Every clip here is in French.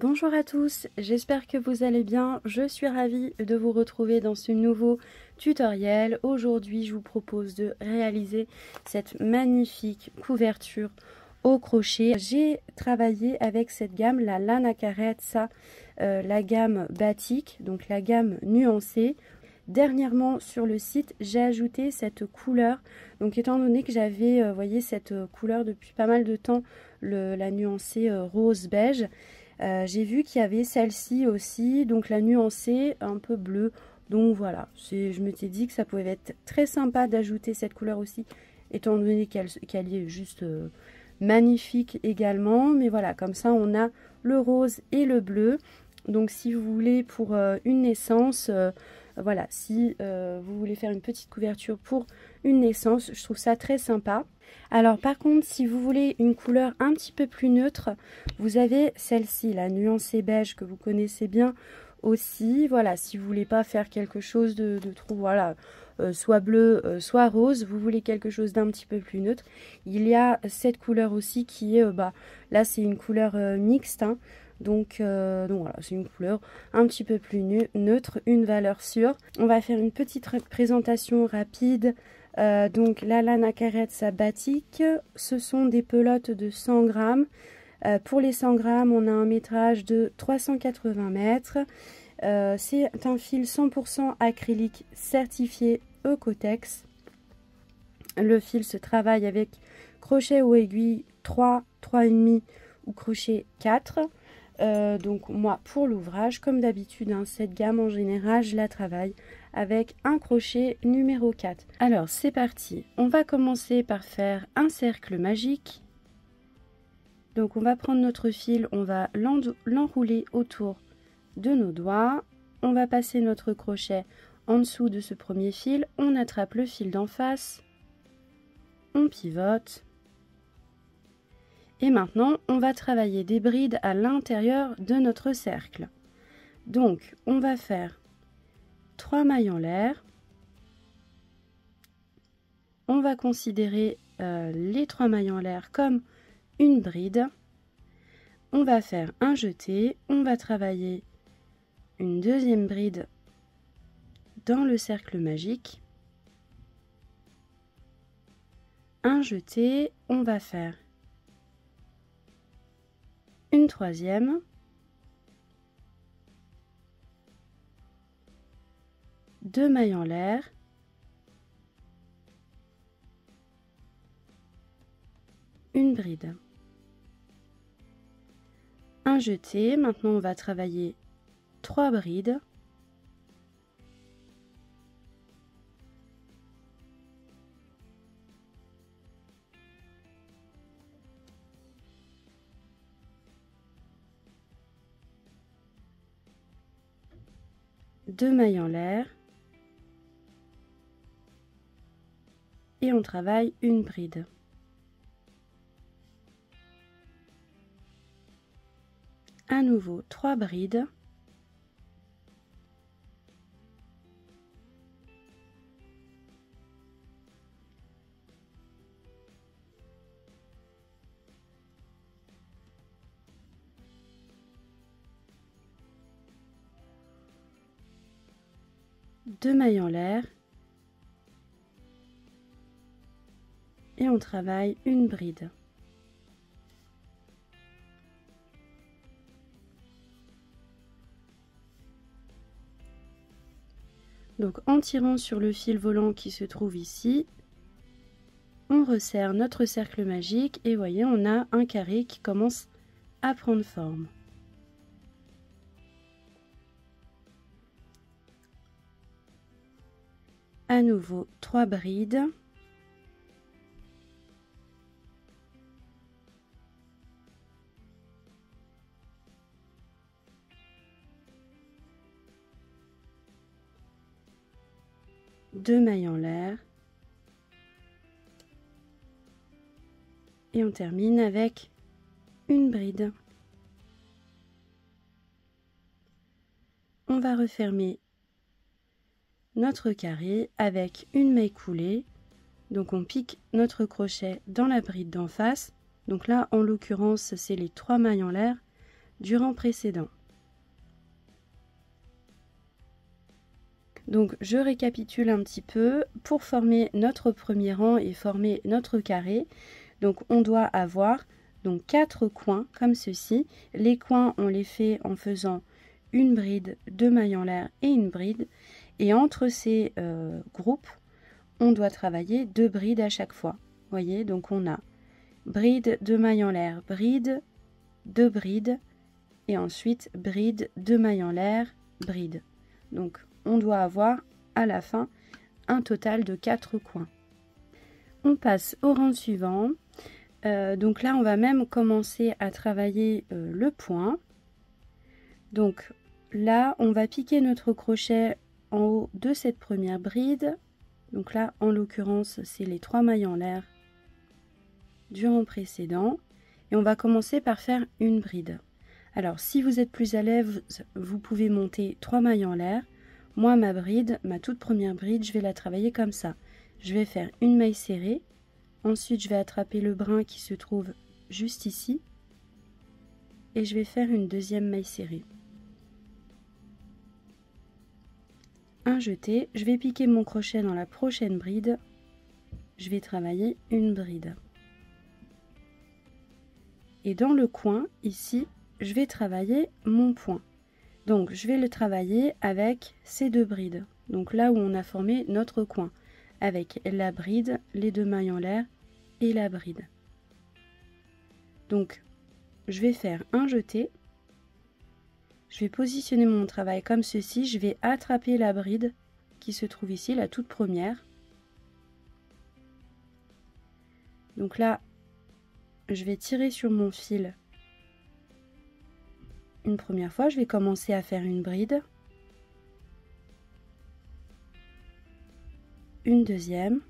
Bonjour à tous, j'espère que vous allez bien. Je suis ravie de vous retrouver dans ce nouveau tutoriel. Aujourd'hui, je vous propose de réaliser cette magnifique couverture au crochet. J'ai travaillé avec cette gamme, la Lana Carezza, la gamme batik, donc la gamme nuancée. Dernièrement sur le site, j'ai ajouté cette couleur. Donc étant donné que j'avais, voyez, cette couleur depuis pas mal de temps, la nuancée rose beige. J'ai vu qu'il y avait celle-ci aussi, donc la nuancée un peu bleue. Donc voilà, je m'étais dit que ça pouvait être très sympa d'ajouter cette couleur aussi, étant donné qu'elle est juste magnifique également. Mais voilà, comme ça on a le rose et le bleu. Donc si vous voulez pour une naissance, voilà, si vous voulez faire une petite couverture pour une naissance, je trouve ça très sympa. Alors par contre, si vous voulez une couleur un petit peu plus neutre, vous avez celle-ci, la nuancée beige que vous connaissez bien aussi. Voilà, si vous voulez pas faire quelque chose de trop, voilà, soit bleu, soit rose, vous voulez quelque chose d'un petit peu plus neutre. Il y a cette couleur aussi qui est, là c'est une couleur mixte, hein. Donc voilà, c'est une couleur un petit peu plus neutre, une valeur sûre. On va faire une petite présentation rapide. Donc la Lana Carezza batik, ce sont des pelotes de 100 grammes. Pour les 100 grammes, on a un métrage de 380 mètres. C'est un fil 100% acrylique certifié Eucotex. Le fil se travaille avec crochet ou aiguille 3, 3,5 ou crochet 4. Donc moi pour l'ouvrage, comme d'habitude, hein, cette gamme en général je la travaille avec un crochet numéro 4. Alors c'est parti, on va commencer par faire un cercle magique. Donc on va prendre notre fil, on va l'enrouler autour de nos doigts, on va passer notre crochet en dessous de ce premier fil, on attrape le fil d'en face, on pivote. Et maintenant, on va travailler des brides à l'intérieur de notre cercle. Donc, on va faire 3 mailles en l'air. On va considérer les 3 mailles en l'air comme une bride. On va faire un jeté. On va travailler une deuxième bride dans le cercle magique. Un jeté. On va faire une troisième, deux mailles en l'air, une bride, un jeté. Maintenant on va travailler 3 brides, deux mailles en l'air et on travaille une bride. À nouveau 3 brides, deux mailles en l'air et on travaille une bride. Donc en tirant sur le fil volant qui se trouve ici, on resserre notre cercle magique et voyez, on a un carré qui commence à prendre forme. À nouveau 3 brides. Deux mailles en l'air. Et on termine avec une bride. On va refermer notre carré avec une maille coulée. Donc on pique notre crochet dans la bride d'en face. Donc là en l'occurrence c'est les 3 mailles en l'air. du rang précédent. Donc je récapitule un petit peu. Pour former notre premier rang et former notre carré, donc on doit avoir donc 4 coins comme ceci. Les coins on les fait en faisant une bride, 2 mailles en l'air et une bride. Et entre ces groupes, on doit travailler 2 brides à chaque fois. Vous voyez, donc on a bride, 2 mailles en l'air, bride, 2 brides, et ensuite bride, 2 mailles en l'air, bride. Donc on doit avoir à la fin un total de 4 coins. On passe au rang suivant. Donc là on va même commencer à travailler le point. Donc là on va piquer notre crochet en haut de cette première bride. Donc là en l'occurrence c'est les 3 mailles en l'air du rang précédent, et on va commencer par faire une bride. Alors si vous êtes plus à l'aise, vous pouvez monter 3 mailles en l'air. Moi ma bride, ma toute première bride, je vais la travailler comme ça. Je vais faire une maille serrée, ensuite je vais attraper le brin qui se trouve juste ici et je vais faire une deuxième maille serrée. Un jeté, je vais piquer mon crochet dans la prochaine bride, je vais travailler une bride. Et dans le coin ici, je vais travailler mon point. Donc je vais le travailler avec ces 2 brides. Donc là où on a formé notre coin, avec la bride, les 2 mailles en l'air et la bride. Donc je vais faire un jeté. Je vais positionner mon travail comme ceci. Je vais attraper la bride qui se trouve ici, la toute première. Donc là, je vais tirer sur mon fil une première fois. Je vais commencer à faire une bride, une deuxième,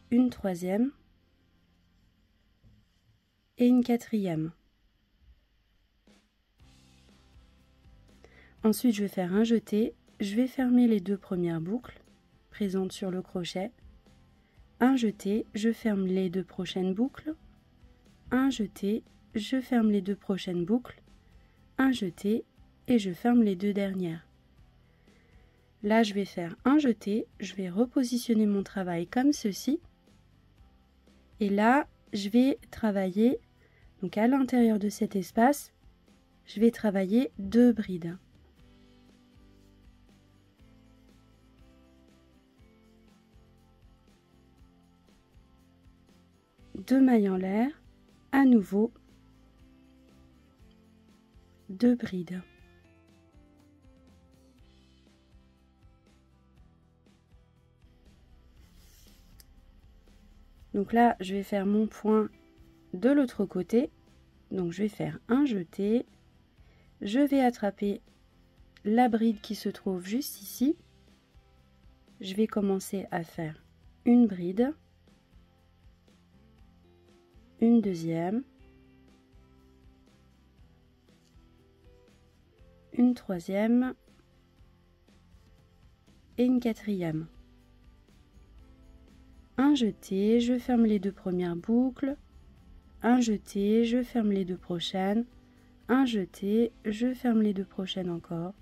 une troisième et une quatrième. Ensuite je vais faire un jeté, je vais fermer les 2 premières boucles présentes sur le crochet, un jeté, je ferme les 2 prochaines boucles, un jeté, je ferme les 2 prochaines boucles, un jeté et je ferme les 2 dernières. Là je vais faire un jeté, je vais repositionner mon travail comme ceci, et là je vais travailler, donc à l'intérieur de cet espace, je vais travailler 2 brides. Deux mailles en l'air, à nouveau 2 brides. Donc là, je vais faire mon point de l'autre côté. Donc je vais faire un jeté. Je vais attraper la bride qui se trouve juste ici. Je vais commencer à faire une bride, une deuxième, une troisième et une quatrième. Un jeté, je ferme les 2 premières boucles, un jeté, je ferme les 2 prochaines, un jeté, je ferme les 2 prochaines encore,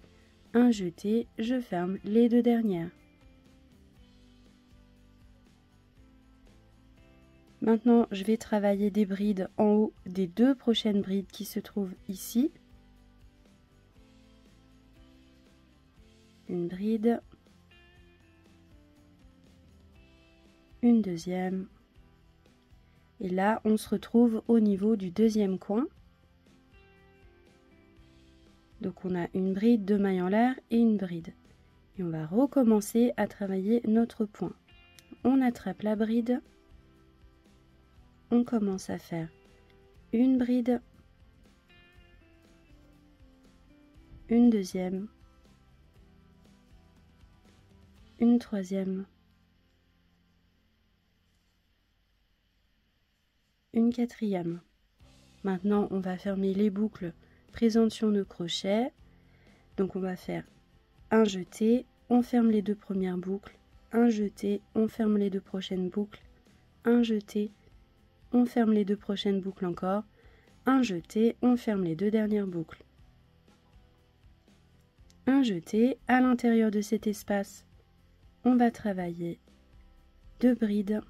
un jeté, je ferme les 2 dernières. Maintenant, je vais travailler des brides en haut des 2 prochaines brides qui se trouvent ici. Une bride, une deuxième, et là on se retrouve au niveau du deuxième coin. Donc on a une bride, 2 mailles en l'air et une bride, et on va recommencer à travailler notre point. On attrape la bride, on commence à faire une bride, une deuxième, une troisième, une quatrième. Maintenant on va fermer les boucles présentes sur nos crochets. Donc on va faire un jeté, on ferme les 2 premières boucles, un jeté, on ferme les 2 prochaines boucles, un jeté, on ferme les 2 prochaines boucles encore, un jeté, on ferme les 2 dernières boucles. Un jeté, à l'intérieur de cet espace, on va travailler 2 brides,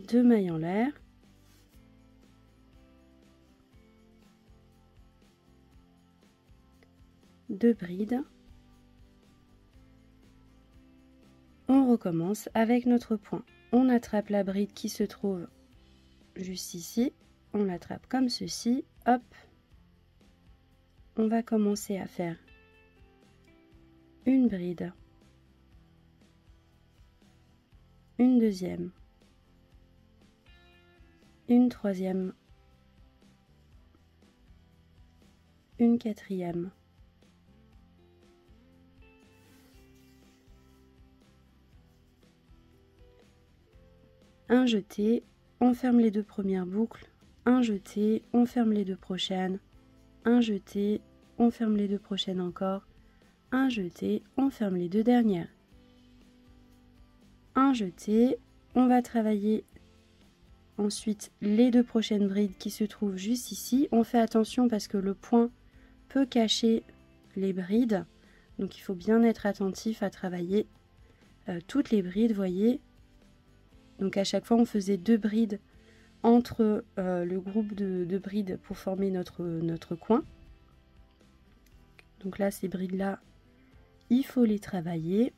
2 mailles en l'air, deux brides. On recommence avec notre point. On attrape la bride qui se trouve juste ici, on l'attrape comme ceci, hop. On va commencer à faire une bride, une deuxième, une troisième, une quatrième, un jeté, on ferme les 2 premières boucles, un jeté, on ferme les 2 prochaines, un jeté, on ferme les 2 prochaines encore, un jeté, on ferme les 2 dernières, un jeté, on va travailler ensuite les 2 prochaines brides qui se trouvent juste ici. On fait attention parce que le point peut cacher les brides, donc il faut bien être attentif à travailler toutes les brides, voyez. Donc à chaque fois on faisait 2 brides entre le groupe de brides pour former notre coin. Donc là ces brides là, il faut les travailler.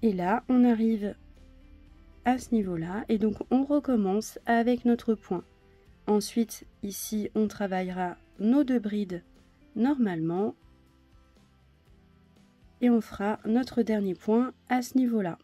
Et là on arrive à ce niveau là et donc on recommence avec notre point. Ensuite ici on travaillera nos 2 brides normalement et on fera notre dernier point à ce niveau là.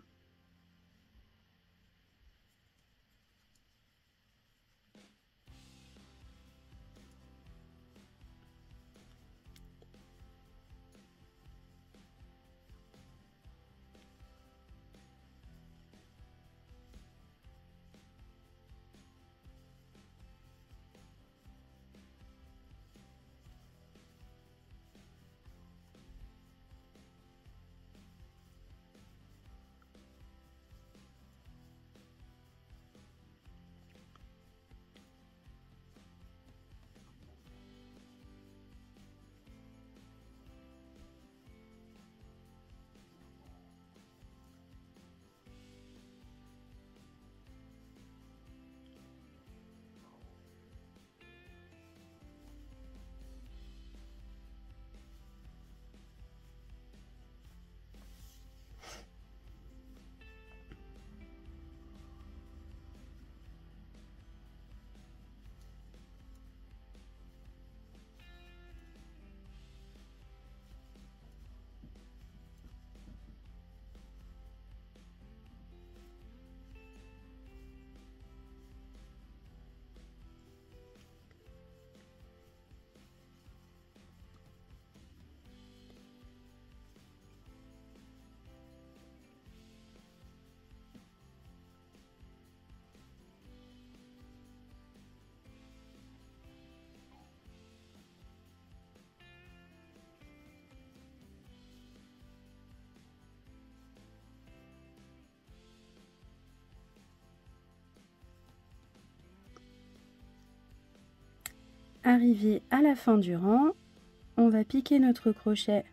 Arrivé à la fin du rang, on va piquer notre crochet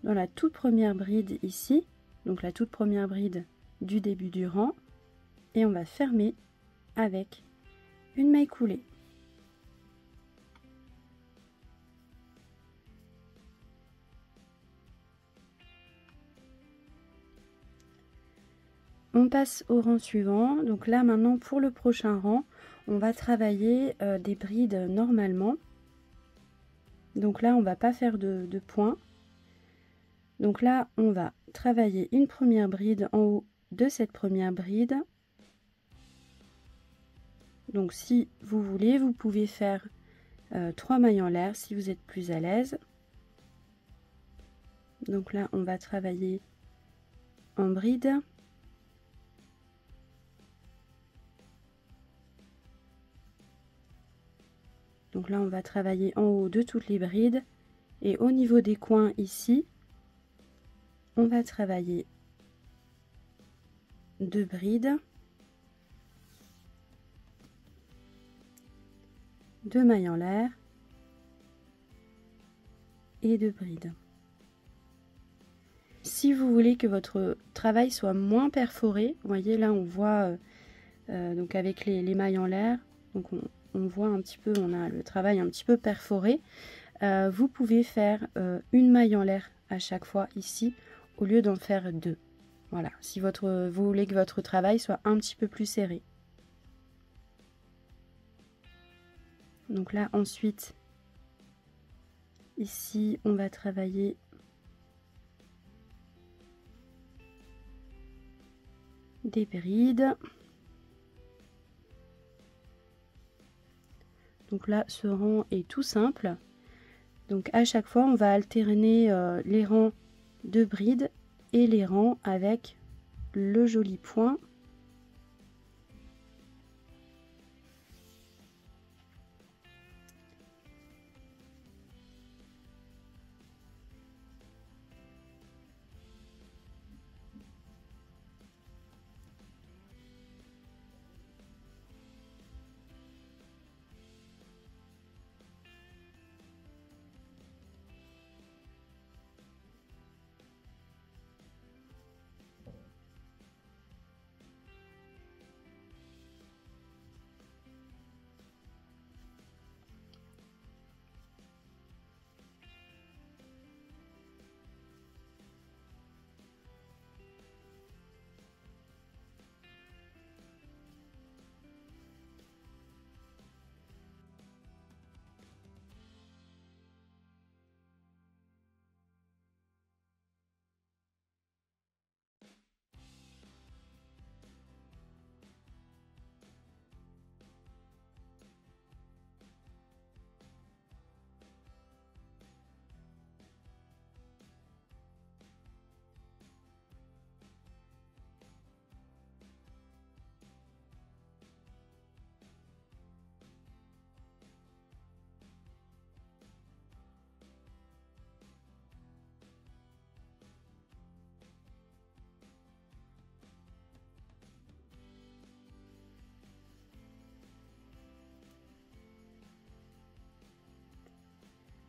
dans la toute première bride ici, donc la toute première bride du début du rang, et on va fermer avec une maille coulée. On passe au rang suivant. Donc là maintenant pour le prochain rang, on va travailler des brides normalement. Donc là on va pas faire de points. Donc là on va travailler une première bride en haut de cette première bride. Donc si vous voulez, vous pouvez faire 3 mailles en l'air si vous êtes plus à l'aise. Donc là on va travailler en bride. Donc là, on va travailler en haut de toutes les brides. Et au niveau des coins ici, on va travailler 2 brides, 2 mailles en l'air et 2 brides. Si vous voulez que votre travail soit moins perforé, vous voyez là on voit donc avec les mailles en l'air, donc on voit un petit peu, on a le travail un petit peu perforé. Vous pouvez faire une maille en l'air à chaque fois ici au lieu d'en faire 2. Voilà, si vous voulez que votre travail soit un petit peu plus serré. Donc là ensuite, ici on va travailler des brides. Donc là ce rang est tout simple. Donc à chaque fois on va alterner les rangs de brides et les rangs avec le joli point.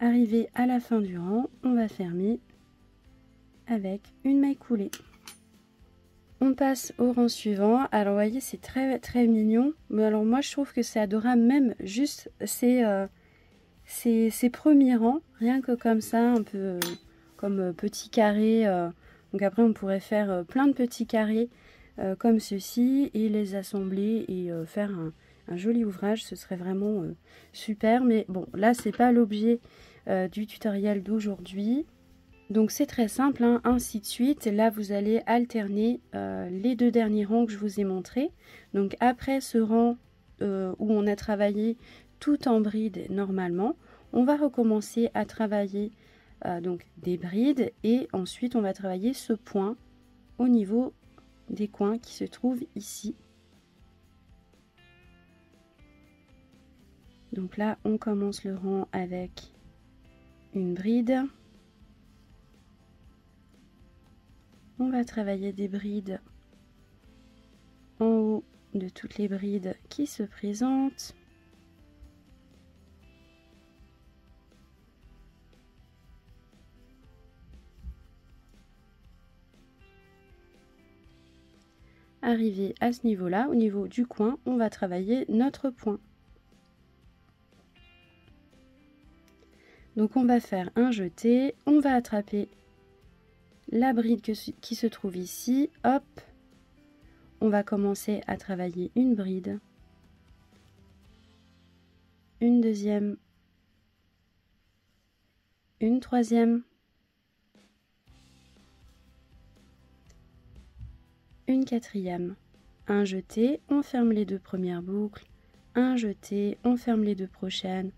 Arrivé à la fin du rang, on va fermer avec une maille coulée. On passe au rang suivant. Alors vous voyez, c'est très mignon, mais alors moi je trouve que c'est adorable, même juste ces premiers rangs, rien que comme ça, un peu comme petit carré. Donc après on pourrait faire plein de petits carrés comme ceci et les assembler et faire un joli ouvrage, ce serait vraiment super. Mais bon, là c'est pas l'objet du tutoriel d'aujourd'hui. Donc c'est très simple, hein, ainsi de suite. Là vous allez alterner les 2 derniers rangs que je vous ai montrés. Donc après ce rang où on a travaillé tout en bride normalement, on va recommencer à travailler donc des brides et ensuite on va travailler ce point au niveau des coins qui se trouvent ici. Donc là on commence le rang avec une bride. On va travailler des brides en haut de toutes les brides qui se présentent. Arrivé à ce niveau-là, au niveau du coin, on va travailler notre point. Donc on va faire un jeté, on va attraper la bride qui se trouve ici, hop, on va commencer à travailler une bride, une deuxième, une troisième, une quatrième, un jeté, on ferme les 2 premières boucles, un jeté, on ferme les 2 prochaines,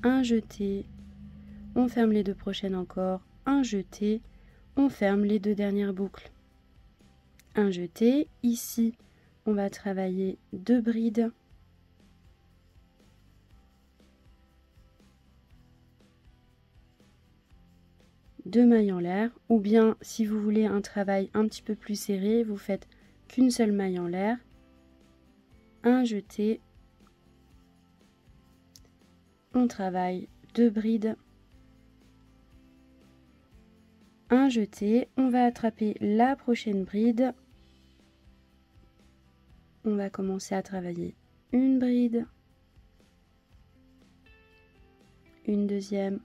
un jeté, on ferme les 2 prochaines encore, un jeté, on ferme les 2 dernières boucles, un jeté, ici on va travailler 2 brides, 2 mailles en l'air, ou bien si vous voulez un travail un petit peu plus serré, vous faites qu'une seule maille en l'air, un jeté, on travaille 2 brides, un jeté, on va attraper la prochaine bride, on va commencer à travailler une bride, une deuxième,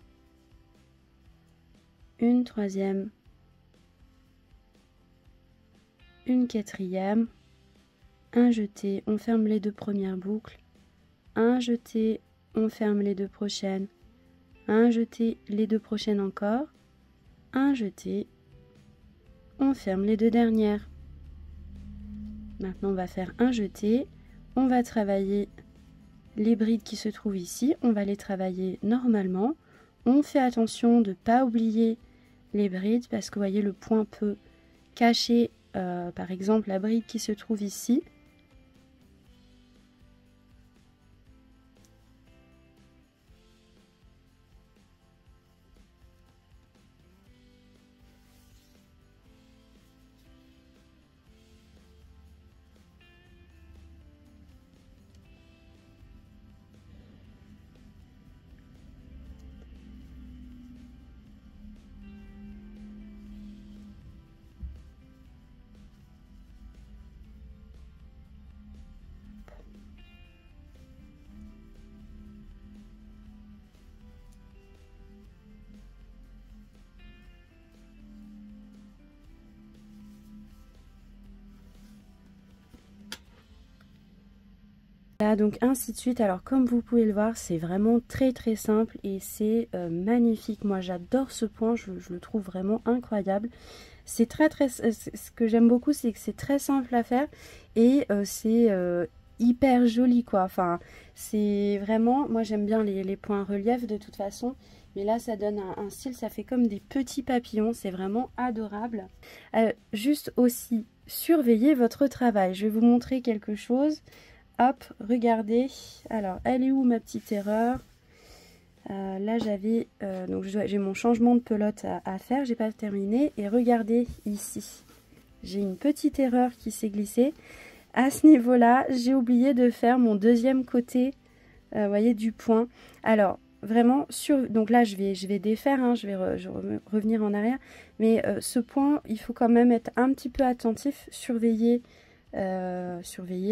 une troisième, une quatrième, un jeté, on ferme les 2 premières boucles, un jeté, on ferme les 2 prochaines, un jeté, les 2 prochaines encore, un jeté, on ferme les 2 dernières. Maintenant on va faire un jeté, on va travailler les brides qui se trouvent ici, on va les travailler normalement. On fait attention de ne pas oublier les brides parce que vous voyez le point peut cacher par exemple la bride qui se trouve ici. Voilà, donc ainsi de suite. Alors comme vous pouvez le voir, c'est vraiment très simple et c'est magnifique. Moi j'adore ce point, je le trouve vraiment incroyable. C'est ce que j'aime beaucoup, c'est que c'est très simple à faire et c'est hyper joli quoi. Enfin c'est vraiment, moi j'aime bien les points relief de toute façon, mais là ça donne un style, ça fait comme des petits papillons, c'est vraiment adorable. Juste aussi surveillez votre travail. Je vais vous montrer quelque chose. Hop, regardez. Alors, elle est où ma petite erreur? Là, j'avais... donc, j'ai mon changement de pelote à faire. J'ai pas terminé. Et regardez ici. J'ai une petite erreur qui s'est glissée. À ce niveau-là, j'ai oublié de faire mon deuxième côté, vous voyez, du point. Alors, vraiment, donc là, je vais défaire. Hein, je vais revenir en arrière. Mais ce point, il faut quand même être un petit peu attentif. Surveillez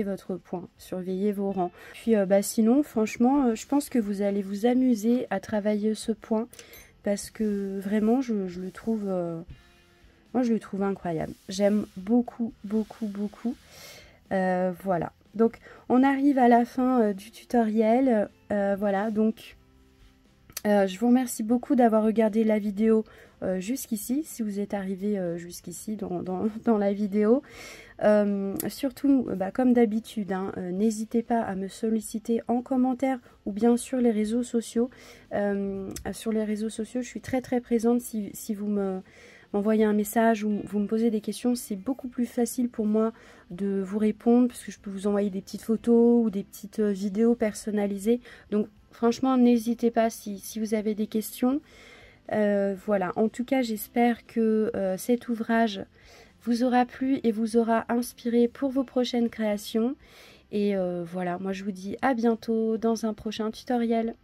votre point, surveillez vos rangs. Puis sinon franchement je pense que vous allez vous amuser à travailler ce point parce que vraiment je le trouve moi je le trouve incroyable. J'aime beaucoup. Voilà, donc on arrive à la fin du tutoriel. Voilà, donc je vous remercie beaucoup d'avoir regardé la vidéo jusqu'ici, si vous êtes arrivé jusqu'ici dans la vidéo. Surtout, comme d'habitude, hein, n'hésitez pas à me solliciter en commentaire ou bien sur les réseaux sociaux. Sur les réseaux sociaux, je suis très présente. Si vous m'envoyez un message ou vous me posez des questions, c'est beaucoup plus facile pour moi de vous répondre parce que je peux vous envoyer des petites photos ou des petites vidéos personnalisées. Donc franchement, n'hésitez pas si vous avez des questions. Voilà, en tout cas, j'espère que cet ouvrage vous aura plu et vous aura inspiré pour vos prochaines créations. Et voilà, moi je vous dis à bientôt dans un prochain tutoriel.